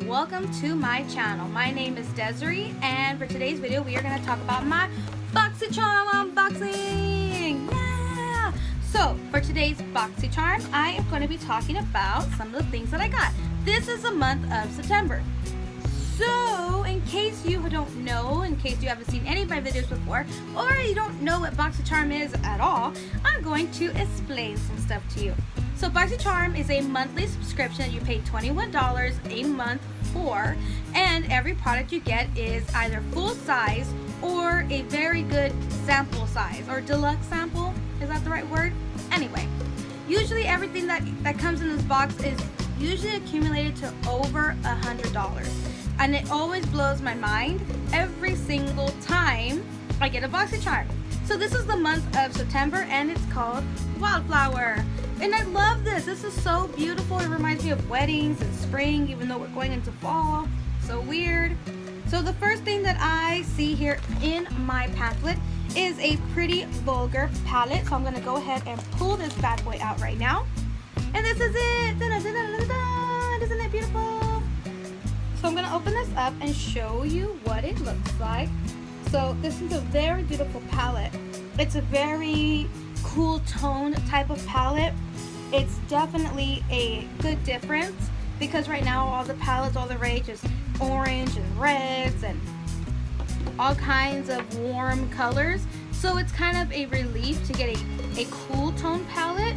welcome to my channel. My name is Desiree, and for today's video we are going to talk about my Boxycharm unboxing. Yeah! So for today's Boxycharm, I am going to be talking about some of the things that I got. This is the month of September. So in case you don't know, in case you haven't seen any of my videos before, or you don't know what Boxycharm is at all, I'm going to explain some stuff to you. So Boxycharm is a monthly subscription that you pay $21 a month for, and every product you get is either full size or a very good sample size, or deluxe sample. Is that the right word? Anyway, usually everything that comes in this box is usually accumulated to over $100. And it always blows my mind every single time I get a Boxycharm. So this is the month of September, and it's called Wildflower. And I love this. This is so beautiful. It reminds me of weddings and spring, even though we're going into fall. So weird. So the first thing that I see here in my pamphlet is a pretty Vulgar palette. So I'm going to go ahead and pull this bad boy out right now. And this is it. Da-da-da-da-da-da. Isn't it beautiful? So I'm going to open this up and show you what it looks like. So this is a very beautiful palette. It's a very cool tone type of palette. It's definitely a good difference because right now all the palettes, all the rage is orange and reds and all kinds of warm colors. So it's kind of a relief to get a cool tone palette.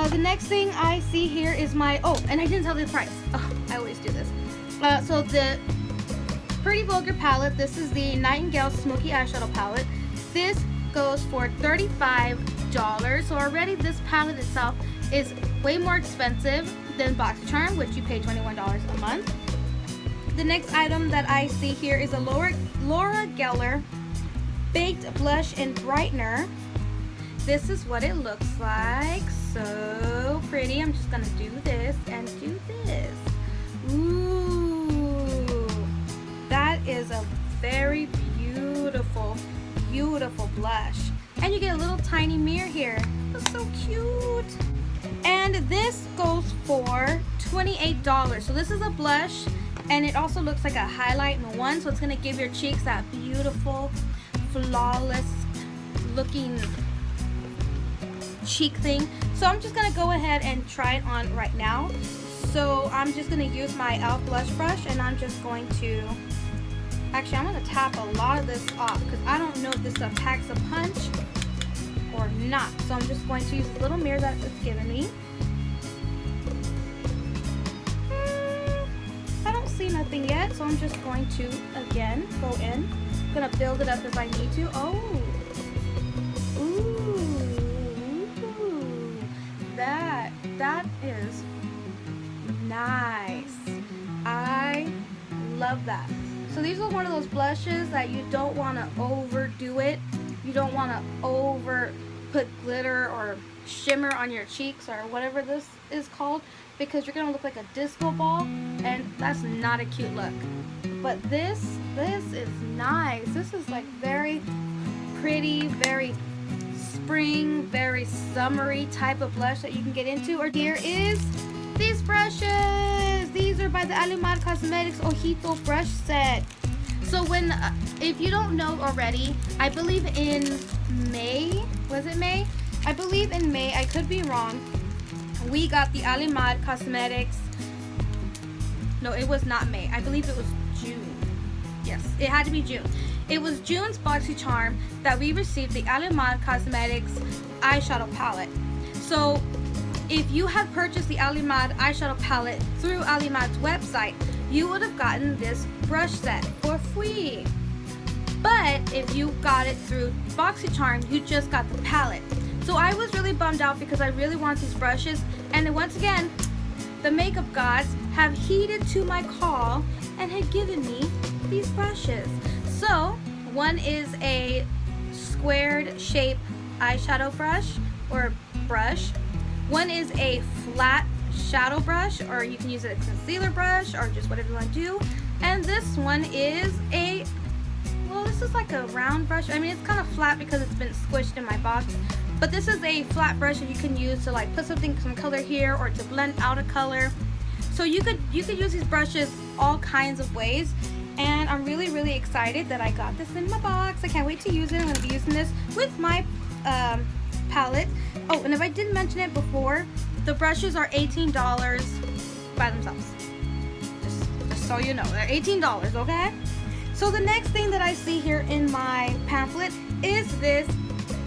The next thing I see here is my, and I didn't tell the price. Oh, I always do this. So the Pretty Vulgar palette, this is the Nightingale Smoky Eyeshadow palette. This goes for $35. So already this palette itself is way more expensive than Boxycharm, which you pay $21 a month. The next item that I see here is a Laura Geller Baked Blush and Brightener. This is what it looks like. So pretty. I'm just gonna do this and do this. Ooh, that is a very beautiful blush. And you get a little tiny mirror here. That's so cute. And this goes for $28. So this is a blush, and it also looks like a highlight in one. So it's gonna give your cheeks that beautiful, flawless looking cheek thing. So I'm just gonna go ahead and try it on right now. So I'm just gonna use my e.l.f. blush brush, and I'm just going to, actually I'm gonna tap a lot of this off because I don't know if this stuff packs a punch or not. So I'm just going to use the little mirror that it's given me. I don't see nothing yet, so I'm just going to again go in. I'm gonna build it up as I need to. That is nice. I love that. So these are one of those blushes that you don't want to overdo it. You don't want to over put glitter or shimmer on your cheeks or whatever this is called, because you're gonna look like a disco ball, and that's not a cute look. But this is nice. This is like very pretty, very spring, very summery type of blush that you can get into. Or here is these brushes. These are by the Alimad Cosmetics Ojito brush set. So if you don't know already, I believe in May, was it May? I believe in May, I could be wrong, we got the Alimad Cosmetics, no, it was not May, I believe it was June. Yes, it had to be June. It was June's Boxycharm that we received the Alimad Cosmetics eyeshadow palette. So if you had purchased the Alimad eyeshadow palette through Alimad's website, you would have gotten this brush set for free. But if you got it through Boxycharm, you just got the palette. So I was really bummed out because I really want these brushes, and once again, the makeup gods have heeded to my call and had given me these brushes. So one is a squared shape eyeshadow brush or brush. One is a flat shadow brush, or you can use it as a concealer brush or just whatever you want to do. And this one is this is like a round brush. I mean, it's kind of flat because it's been squished in my box, but this is a flat brush that you can use to like put some color here or to blend out a color. So you could use these brushes all kinds of ways, and I'm really excited that I got this in my box. I can't wait to use it. I'm going to be using this with my palette. Oh, and if I didn't mention it before, the brushes are $18 by themselves. Just so you know, they're $18, okay? So the next thing that I see here in my pamphlet is this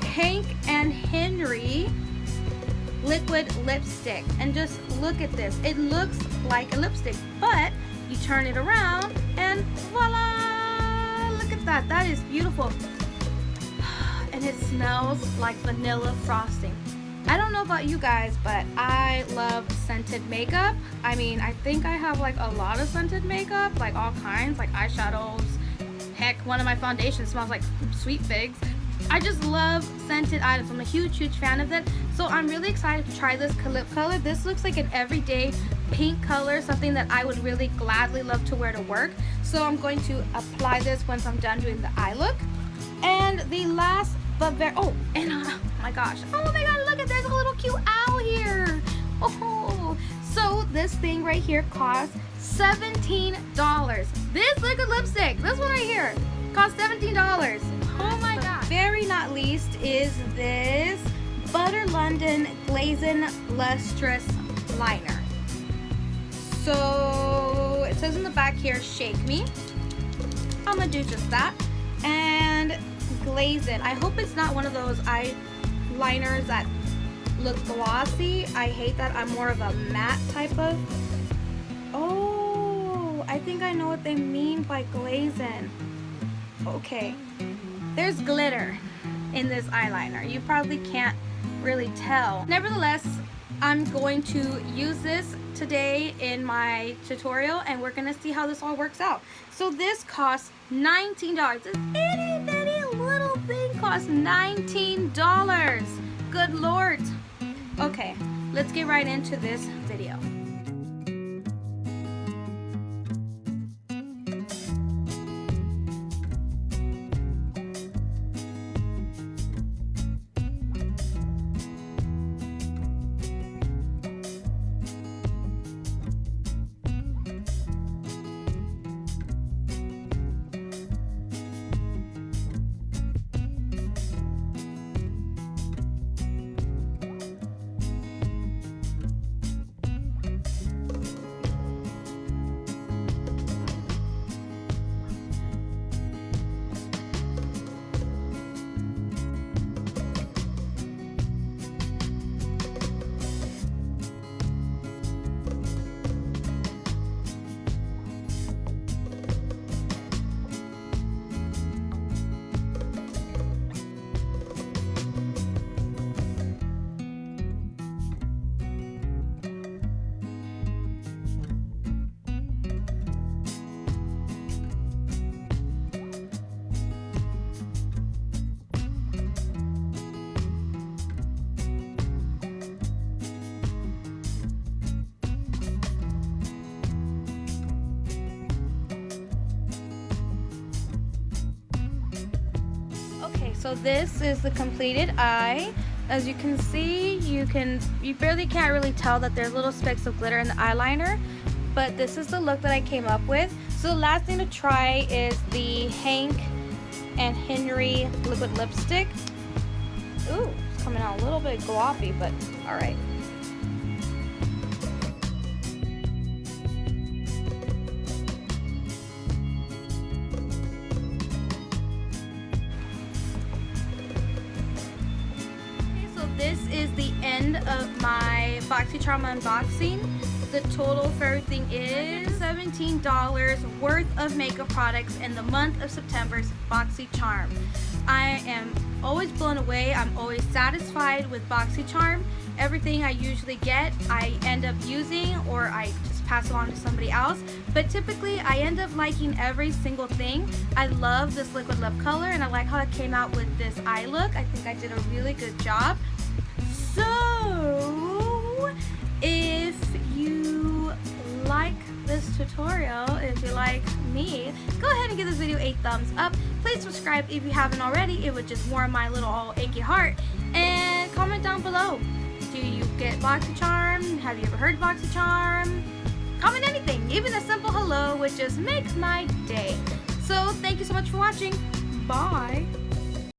Hank and Henri liquid lipstick. And just look at this. It looks like a lipstick, but you turn it around and voila! Look at that. That is beautiful. And it smells like vanilla frosting. I don't know about you guys, but I love scented makeup. I mean, I think I have like a lot of scented makeup, like all kinds, like eyeshadows. Heck, one of my foundations smells like sweet figs. I just love scented items. I'm a huge fan of that. So I'm really excited to try this lip color. This looks like an everyday pink color, something that I would really gladly love to wear to work. So I'm going to apply this once I'm done doing the eye look. And the last but very, oh my gosh, look at, there's a little cute owl here. Oh, so this thing right here costs $17. This liquid lipstick, this one right here, costs $17. Oh my god. Very not least is this Butter London Glazing Lustrous Liner. So it says in the back here, shake me. I'm gonna do just that. And glazing. I hope it's not one of those eyeliners that look glossy. I hate that. I'm more of a matte type of. Oh, I think I know what they mean by glazing. Okay, there's glitter in this eyeliner. You probably can't really tell. Nevertheless, I'm going to use this today in my tutorial, and we're gonna see how this all works out. So this costs $19. This itty bitty little thing costs $19. Good Lord. Okay, let's get right into this video. So this is the completed eye. As you can see, you barely can't really tell that there's little specks of glitter in the eyeliner, but this is the look that I came up with. So the last thing to try is the Hank and Henri liquid lipstick. Ooh, it's coming out a little bit gloppy, but all right. This is the end of my Boxycharm unboxing. The total for everything is $17 worth of makeup products in the month of September's Boxycharm. I am always blown away. I'm always satisfied with Boxycharm. Everything I usually get, I end up using, or I just pass it on to somebody else. But typically, I end up liking every single thing. I love this liquid lip color, and I like how it came out with this eye look. I think I did a really good job. So, if you like this tutorial, if you like me, go ahead and give this video a thumbs up. Please subscribe if you haven't already. It would just warm my little all achy heart. And comment down below. Do you get Boxycharm? Have you ever heard Boxycharm? comment anything, even a simple hello, which just makes my day. So thank you so much for watching. Bye.